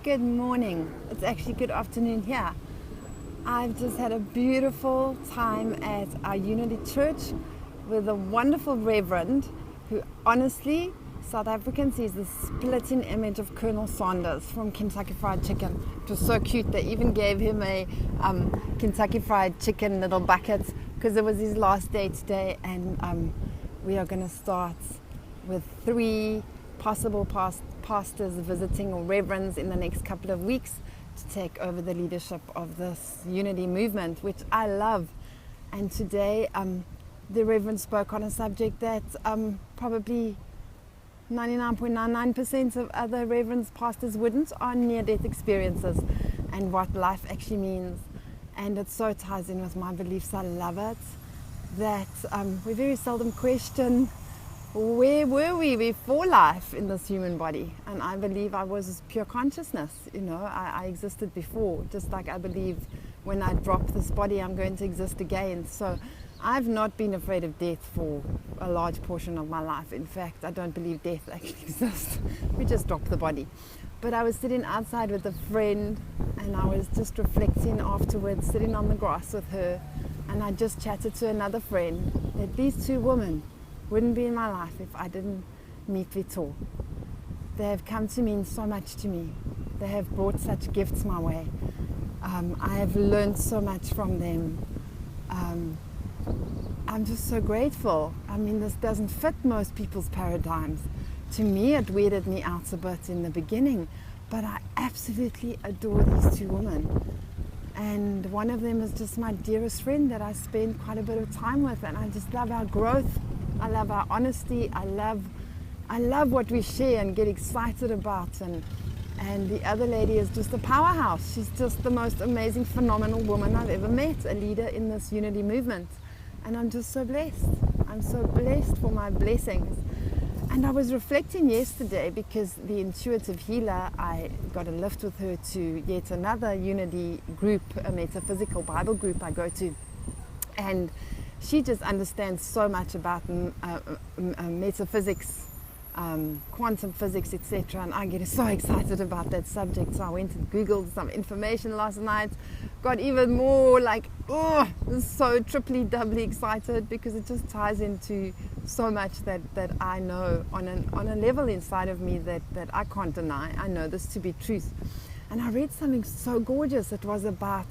Good morning. It's actually good afternoon here. I've just had a beautiful time at our Unity Church with a wonderful reverend who honestly, South African sees the splitting image of Colonel Sanders from Kentucky Fried Chicken. It was so cute. They even gave him a Kentucky Fried Chicken little bucket because it was his last day today, and we are going to start with 3 possible pastors visiting or reverends in the next couple of weeks to take over the leadership of this unity movement, which I love. And today the reverend spoke on a subject that probably 99.99% of other reverends, pastors wouldn't, on near-death experiences and what life actually means. And it so ties in with my beliefs. I love it that we very seldom question where were we before life in this human body. And I believe I was pure consciousness. I existed before, just like I believe when I drop this body I'm going to exist again. So I've not been afraid of death for a large portion of my life. In fact, I don't believe death actually exists. We just drop the body. But I was sitting outside with a friend and I was just reflecting afterwards, sitting on the grass with her, and I just chatted to another friend that these 2 women wouldn't be in my life if I didn't meet Vitor. They have come to mean so much to me. They have brought such gifts my way. I have learned so much from them. I'm just so grateful. I mean, this doesn't fit most people's paradigms. To me, it weirded me out a bit in the beginning, but I absolutely adore these 2 women. And one of them is just my dearest friend that I spend quite a bit of time with, and I just love our growth. I love our honesty. I love what we share and get excited about. And the other lady is just a powerhouse. She's just the most amazing, phenomenal woman I've ever met, a leader in this unity movement. And I'm just so blessed. I'm so blessed for my blessings. And I was reflecting yesterday because the intuitive healer, I got a lift with her to yet another unity group, a metaphysical Bible group I go to. And she just understands so much about metaphysics, quantum physics, etc. And I get so excited about that subject. So I went and Googled some information last night, got even more so triply, doubly excited because it just ties into so much that I know on a level inside of me that I can't deny. I know this to be truth. And I read something so gorgeous. It was about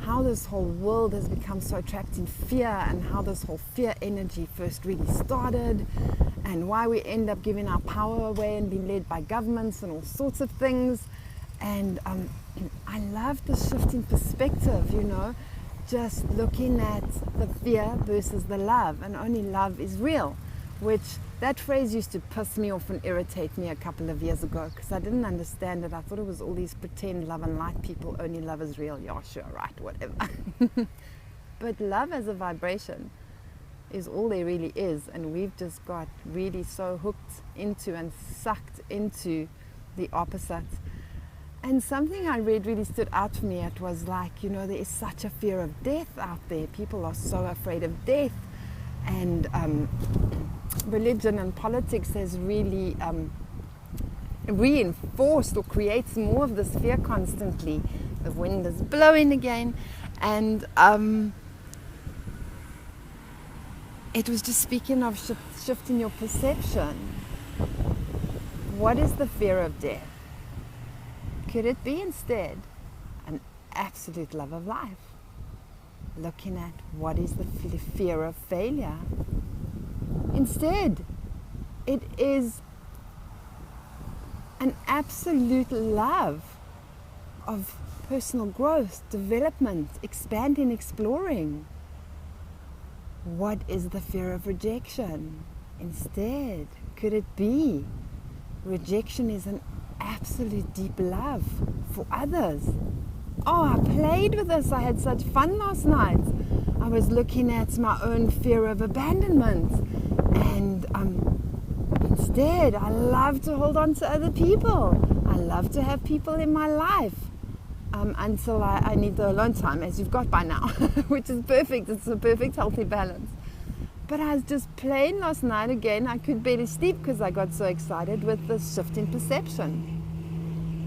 how this whole world has become so trapped in fear and how this whole fear energy first really started and why we end up giving our power away and being led by governments and all sorts of things. And I love the shift in perspective, just looking at the fear versus the love, and only love is real, which that phrase used to piss me off and irritate me a couple of years ago because I didn't understand it. I thought it was all these pretend love and light people, only love is real. Yeah, sure, right, whatever. But love as a vibration is all there really is, and we've just got really so hooked into and sucked into the opposite. And something I read really stood out for me. It was like, there is such a fear of death out there. People are so afraid of death. And religion and politics has really reinforced or creates more of this fear constantly. The wind is blowing again. And it was just speaking of shifting your perception. What is the fear of death? Could it be instead an absolute love of life? Looking at what is the fear of failure? Instead, it is an absolute love of personal growth, development, expanding, exploring. What is the fear of rejection? Instead, could it be rejection is an absolute deep love for others? Oh, I played with this. I had such fun last night. I was looking at my own fear of abandonment, and instead I love to hold on to other people. I love to have people in my life until I need the alone time, as you've got by now, which is perfect. It's a perfect healthy balance. But I was just playing last night again. I could barely sleep because I got so excited with the shift in perception.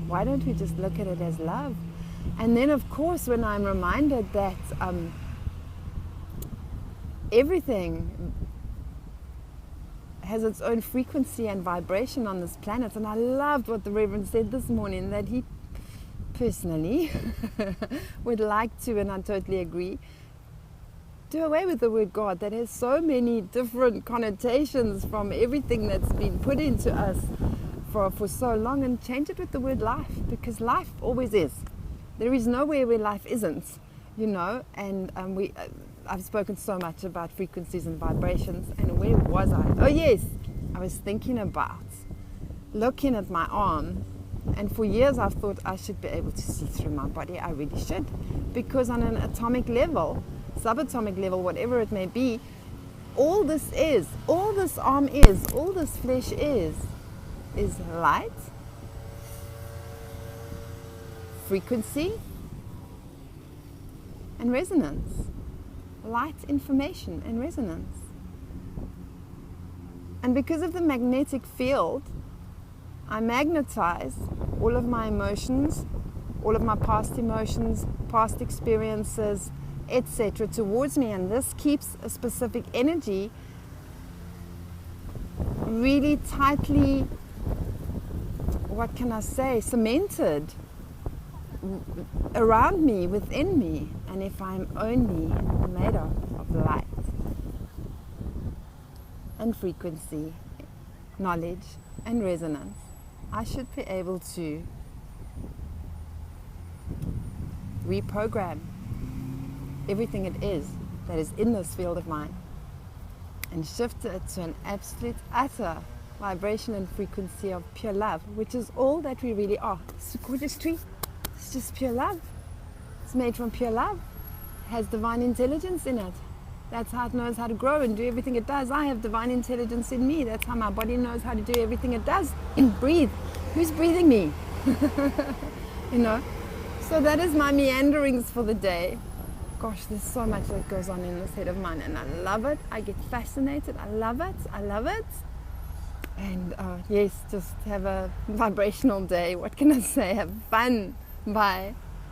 Why don't we just look at it as love? And then, of course, when I'm reminded that everything has its own frequency and vibration on this planet, and I loved what the Reverend said this morning, that he personally would like to, and I totally agree, do away with the word God that has so many different connotations from everything that's been put into us for so long, and change it with the word life, because life always is. There is nowhere where life isn't, you know. And I've spoken so much about frequencies and vibrations, and where was I? Oh yes, I was thinking about looking at my arm, and for years I've thought I should be able to see through my body. I really should, because on an atomic level, subatomic level, whatever it may be, all this arm is, all this flesh is light, frequency, and resonance. Light, information, and resonance. And because of the magnetic field, I magnetize all of my emotions, all of my past emotions, past experiences, etc. towards me, and this keeps a specific energy really tightly, what can I say, cemented around me, within me. And if I'm only made of light and frequency, knowledge and resonance, I should be able to reprogram everything it is that is in this field of mine and shift it to an absolute, utter vibration and frequency of pure love, which is all that we really are. It's a gorgeous tree. It's just pure love. It's made from pure love. It has divine intelligence in it. That's how it knows how to grow and do everything it does. I have divine intelligence in me. That's how my body knows how to do everything it does. Breathe. Who's breathing me? You know? So that is my meanderings for the day. Gosh, there's so much that goes on in this head of mine, and I love it. I get fascinated. I love it. I love it. And yes, just have a vibrational day. What can I say? Have fun. Bye.